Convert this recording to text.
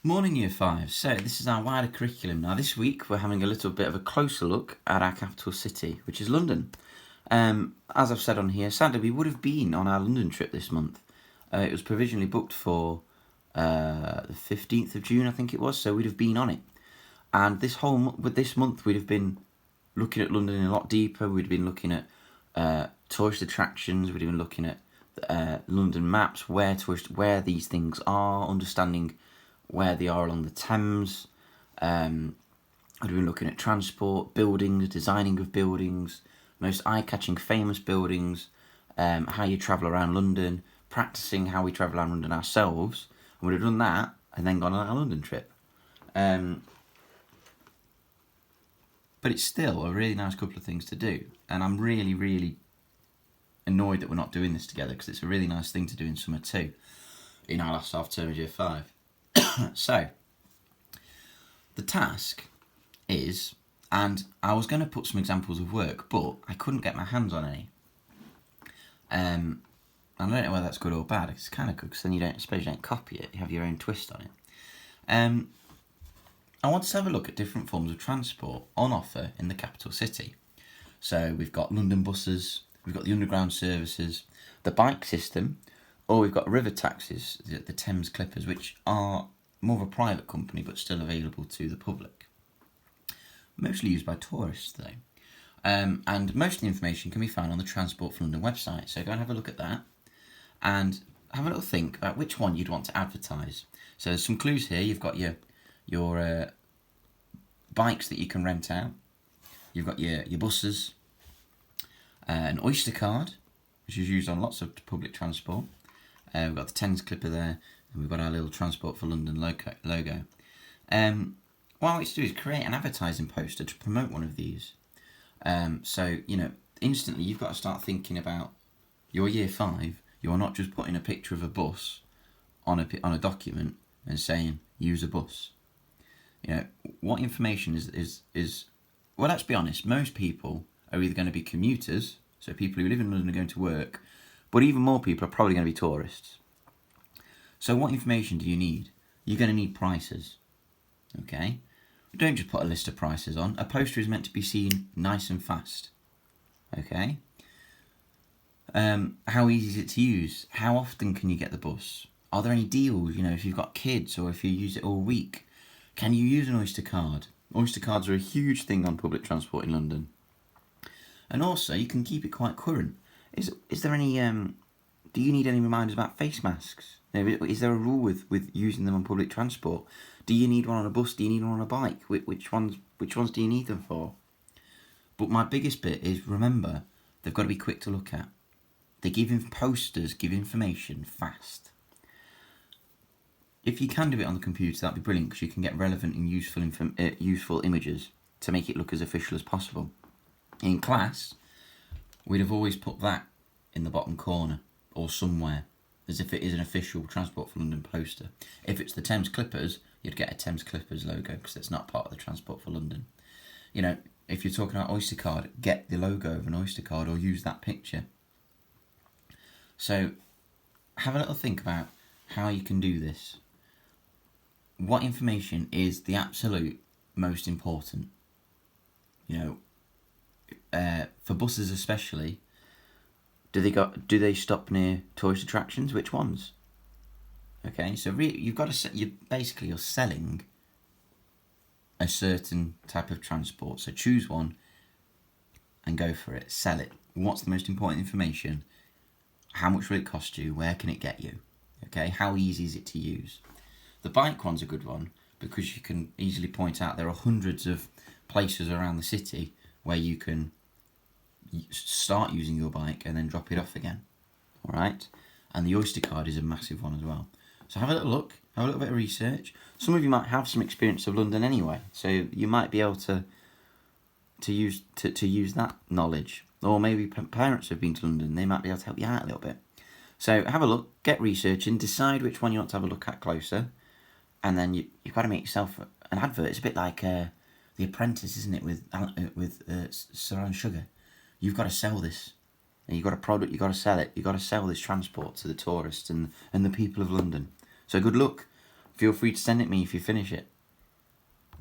Morning Year 5. So this is our wider curriculum. Now this week we're having a little bit of a closer look at our capital city, which is London. As I've said on here, sadly we would have been on our London trip this month. It was provisionally booked for the 15th of June, I think it was, so we'd have been on it. And this month we'd have been looking at London a lot deeper. We'd have been looking at tourist attractions. We'd have been looking at London maps, where these things are, understanding where they are along the Thames. I've been looking at transport, buildings, designing of buildings, most eye-catching famous buildings, how you travel around London, practicing how we travel around London ourselves. And we'd have done that and then gone on our London trip. But it's still a really nice couple of things to do. And I'm really, really annoyed that we're not doing this together, because it's a really nice thing to do in Sum2 in our last half term of Year 5. So, the task is, and I was going to put some examples of work, but I couldn't get my hands on any. I don't know whether that's good or bad. It's kind of good, because then you don't copy it. You have your own twist on it. I want to have a look at different forms of transport on offer in the capital city. So we've got London buses, we've got the underground services, the bike system, or we've got river taxis, the Thames Clippers, which are more of a private company but still available to the public. Mostly used by tourists though. And most of the information can be found on the Transport for London website. So go and have a look at that and have a little think about which one you'd want to advertise. So there's some clues here. You've got your bikes that you can rent out. You've got your buses, an Oyster card, which is used on lots of public transport. We've got the Thames Clipper there, and we've got our little Transport for London logo. What I want you to do is create an advertising poster to promote one of these. So, instantly you've got to start thinking about your Year 5. You're not just putting a picture of a bus on a document and saying, use a bus. What information is well, let's be honest, most people are either going to be commuters, so people who live in London are going to work, but even more people are probably going to be tourists. So what information do you need? You're going to need prices, okay? Don't just put a list of prices on. A poster is meant to be seen nice and fast, okay? How easy is it to use? How often can you get the bus? Are there any deals, if you've got kids or if you use it all week? Can you use an Oyster card? Oyster cards are a huge thing on public transport in London. And also, you can keep it quite current. Is there any, do you need any reminders about face masks? Is there a rule with using them on public transport? Do you need one on a bus? Do you need one on a bike? Which ones do you need them for? But my biggest bit is, remember, they've got to be quick to look at. Posters give information fast. If you can do it on the computer, that'd be brilliant, because you can get relevant and useful images to make it look as official as possible. In class, we'd have always put that in the bottom corner or somewhere, as if it is an official Transport for London poster. If it's the Thames Clippers, you'd get a Thames Clippers logo, because it's not part of the Transport for London. If you're talking about Oyster card, get the logo of an Oyster card or use that picture. So have a little think about how you can do this. What information is the absolute most important? For buses especially, do they stop near tourist attractions? Which ones? Okay, so you've got to you're selling a certain type of transport. So choose one and go for it. Sell it. What's the most important information? How much will it cost you? Where can it get you? Okay, how easy is it to use? The bike one's a good one, because you can easily point out there are hundreds of places around the city where you can start using your bike and then drop it off again. All right, and the Oyster card is a massive one as well. So have a little look, have a little bit of research. Some of you might have some experience of London anyway, so you might be able to use that knowledge. Or maybe parents have been to London, they might be able to help you out a little bit. So have a look, get researching, decide which one you want to have a look at closer, and then you've got to make yourself an advert. It's a bit like The Apprentice, isn't it, with Saran Sugar. You've got to sell this. You've got a product, you've got to sell it. You've got to sell this transport to the tourists and the people of London. So good luck. Feel free to send it me if you finish it.